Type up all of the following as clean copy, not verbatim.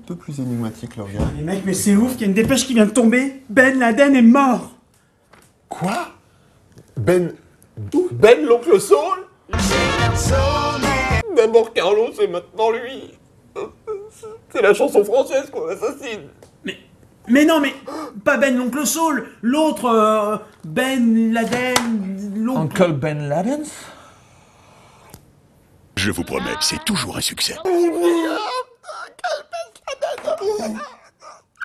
peu plus énigmatique, le regard. Les mecs, mais c'est ouf, il y a une dépêche qui vient de tomber. Ben Laden est mort. Quoi? Ben l'oncle Saul? D'abord Carlos et maintenant lui. C'est la chanson française qu'on assassine. Mais non, mais pas Ben l'oncle Saul, l'autre, Ben Laden, l'oncle... Uncle Ben Laden? Je vous promets, c'est toujours un succès.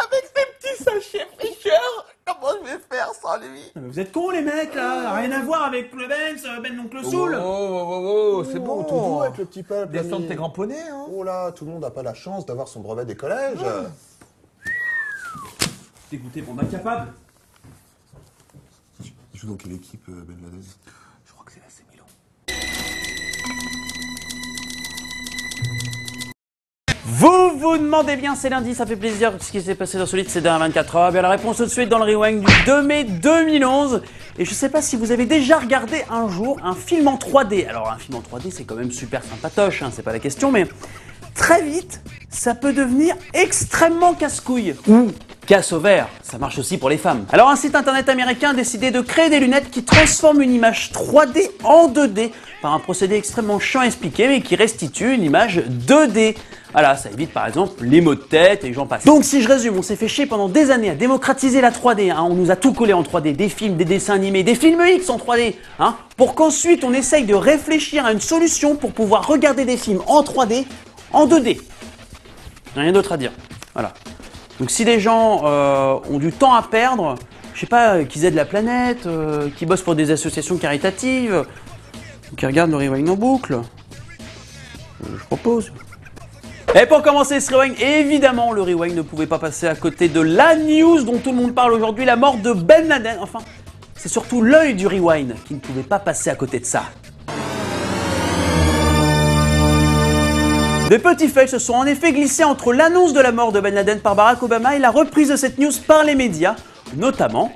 Avec ses petits sachets fricheurs, comment je vais faire sans lui? Mais vous êtes cons les mecs là, rien à voir avec le Ben l'oncle Saul. Oh, c'est bon, tout doux avec le petit peuple. Descends de ami. tes grands poneys, hein. Oh là, tout le monde n'a pas la chance d'avoir son brevet des collèges. Dégoûté pour capable. Il joue dans quelle équipe, Ben Laden? Je crois que c'est l'AC Milan. Vous demandez bien, c'est lundi, ça fait plaisir ce qui s'est passé dans Solide ces dernières 24 heures. Bien la réponse tout de suite dans le rewind du 2 mai 2011. Et je sais pas si vous avez déjà regardé un jour un film en 3D. Alors un film en 3D c'est quand même super sympatoche, hein, c'est pas la question, mais très vite ça peut devenir extrêmement casse-couille. Ou casse au vert, ça marche aussi pour les femmes. Alors un site internet américain a décidé de créer des lunettes qui transforment une image 3D en 2D par un procédé extrêmement chiant à expliquer mais qui restitue une image 2D. Voilà, ça évite par exemple les maux de tête et j'en passe. Donc si je résume, on s'est fait chier pendant des années à démocratiser la 3D, hein. On nous a tout collé en 3D, des films, des dessins animés, des films X en 3D, hein, pour qu'ensuite on essaye de réfléchir à une solution pour pouvoir regarder des films en 3D, en 2D. Rien d'autre à dire, voilà. Donc si les gens ont du temps à perdre, je sais pas, qu'ils aident la planète, qui bossent pour des associations caritatives, qui regardent le rewind en boucle, je propose. Et pour commencer ce rewind, évidemment, le rewind ne pouvait pas passer à côté de la news dont tout le monde parle aujourd'hui, la mort de Ben Laden. Enfin, c'est surtout l'œil du rewind qui ne pouvait pas passer à côté de ça. Des petits faits se sont en effet glissés entre l'annonce de la mort de Ben Laden par Barack Obama et la reprise de cette news par les médias, notamment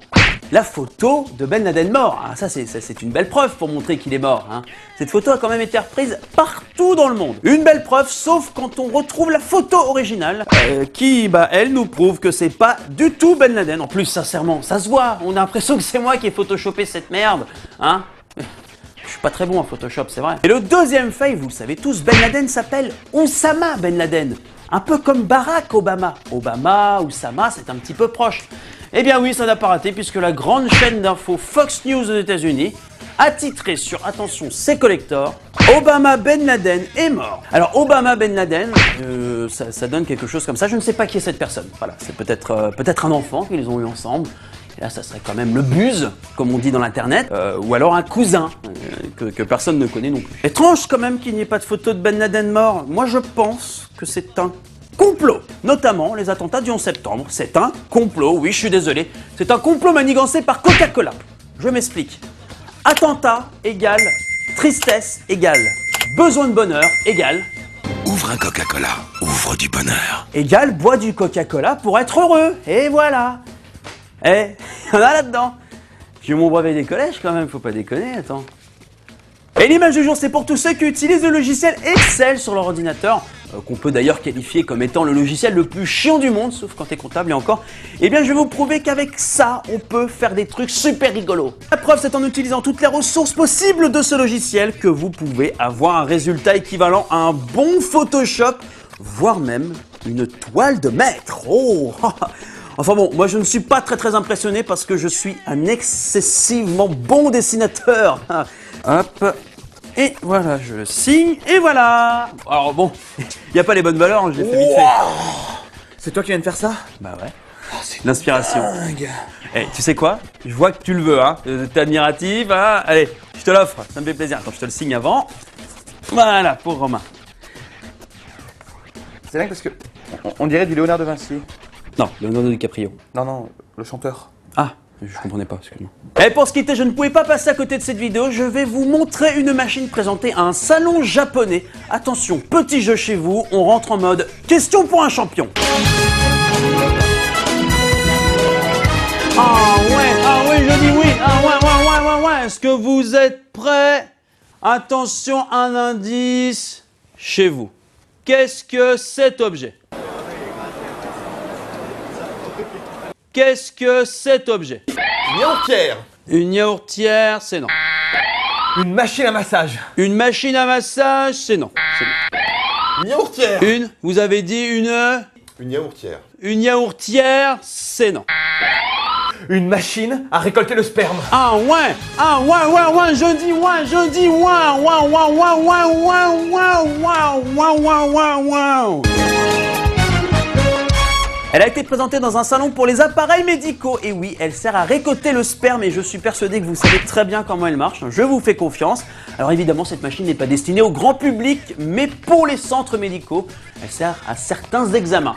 la photo de Ben Laden mort. Ah, ça c'est une belle preuve pour montrer qu'il est mort, hein. Cette photo a quand même été reprise partout dans le monde. Une belle preuve, sauf quand on retrouve la photo originale, qui, elle, nous prouve que c'est pas du tout Ben Laden. En plus, sincèrement, ça se voit. On a l'impression que c'est moi qui ai photoshopé cette merde, hein. Je suis pas très bon en Photoshop, c'est vrai. Et le deuxième fait, vous le savez tous, Ben Laden s'appelle Oussama Ben Laden. Un peu comme Barack Obama. Obama, Oussama, c'est un petit peu proche. Eh bien oui, ça n'a pas raté puisque la grande chaîne d'infos Fox News aux États-Unis a titré sur, attention, c'est collector, Obama Ben Laden est mort. Alors Obama Ben Laden, ça donne quelque chose comme ça. Je ne sais pas qui est cette personne. Voilà, c'est peut-être un enfant qu'ils ont eu ensemble. Et là, ça serait quand même le buzz, comme on dit dans l'internet, ou alors un cousin que personne ne connaît non plus. Étrange quand même qu'il n'y ait pas de photo de Ben Laden mort. Moi, je pense que c'est un complot, notamment les attentats du 11 septembre. C'est un complot, oui, je suis désolé. C'est un complot manigancé par Coca-Cola. Je m'explique. Attentat égale tristesse égale besoin de bonheur égale Ouvre un Coca-Cola, ouvre du bonheur. égale bois du Coca-Cola pour être heureux. Et voilà. Eh, il y en a là-dedans. J'ai mon brevet des collèges quand même, faut pas déconner, attends. Et l'image du jour, c'est pour tous ceux qui utilisent le logiciel Excel sur leur ordinateur, qu'on peut d'ailleurs qualifier comme étant le logiciel le plus chiant du monde, sauf quand t'es comptable et encore. Eh bien, je vais vous prouver qu'avec ça, on peut faire des trucs super rigolos. La preuve, c'est en utilisant toutes les ressources possibles de ce logiciel que vous pouvez avoir un résultat équivalent à un bon Photoshop, voire même une toile de maître. Oh. Enfin bon, moi je ne suis pas très impressionné parce que je suis un excessivement bon dessinateur. Hop, et voilà, je signe, et voilà. Alors bon, il n'y a pas les bonnes valeurs, je l'ai fait vite fait. C'est toi qui viens de faire ça? Bah ouais, l'inspiration. Eh, tu sais quoi? Je vois que tu le veux, hein. T'es admiratif, hein. Allez, je te l'offre, ça me fait plaisir. Attends, je te le signe avant. Voilà, pour Romain. C'est dingue parce que on dirait du Léonard de Vinci. Non, Leonardo DiCaprio. Non, le chanteur. Ah, je comprenais pas, excuse-moi. Et pour se quitter, je ne pouvais pas passer à côté de cette vidéo. Je vais vous montrer une machine présentée à un salon japonais. Attention, petit jeu chez vous, on rentre en mode question pour un champion. Ah ouais, je dis oui. Ah ouais. Est-ce que vous êtes prêts? Attention, un indice chez vous. Qu'est-ce que cet objet? Qu'est-ce que cet objet? Une yaourtière. Une yaourtière, c'est non. Une machine à massage. Une machine à massage, c'est non. C'est non. Une yaourtière. Vous avez dit une yaourtière. Une yaourtière, c'est non. Une machine à récolter le sperme. Ouais, je dis ouais. Elle a été présentée dans un salon pour les appareils médicaux. Et oui, elle sert à récolter le sperme et je suis persuadé que vous savez très bien comment elle marche. Je vous fais confiance. Alors évidemment, cette machine n'est pas destinée au grand public, mais pour les centres médicaux, elle sert à certains examens.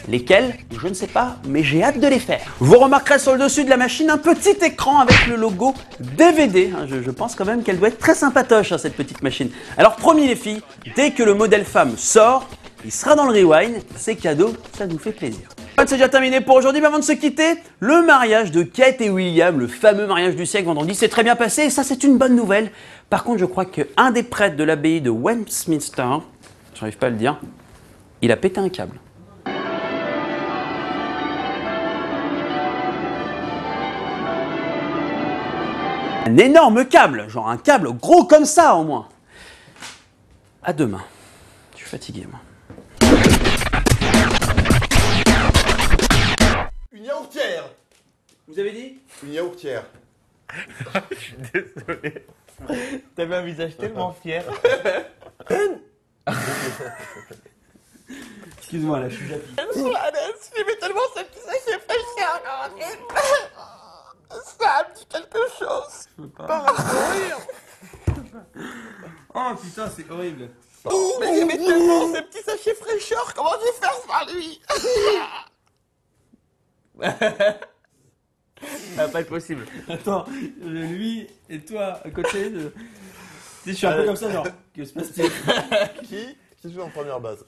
Lesquels? Je ne sais pas, mais j'ai hâte de les faire. Vous remarquerez sur le dessus de la machine un petit écran avec le logo DVD. Je pense quand même qu'elle doit être très sympatoche, cette petite machine. Alors promis les filles, dès que le modèle femme sort, il sera dans le rewind. C'est cadeau, ça nous fait plaisir. C'est déjà terminé pour aujourd'hui, mais avant de se quitter, le mariage de Kate et William, le fameux mariage du siècle vendredi, s'est très bien passé et ça c'est une bonne nouvelle. Par contre, je crois qu'un des prêtres de l'abbaye de Westminster, j'arrive pas à le dire, il a pété un câble. Un énorme câble, genre un câble gros comme ça au moins. À demain. Je suis fatigué moi. Une yaourtière. Vous avez dit? Une yaourtière. Désolé. T'avais un visage tellement fier. Excuse-moi là, je suis jappy. J'aimais tellement ce petit sachet fraîcheur. Ça me dit quelque chose. Je peux pas. Oh putain, c'est horrible. Mais j'aimais tellement ce petit sachet fraîcheur. Comment je vais faire sans lui? Ça va pas être possible. Attends, lui et toi à côté, je suis un peu comme ça, genre, que se passe-t-il? Qui joue en première base?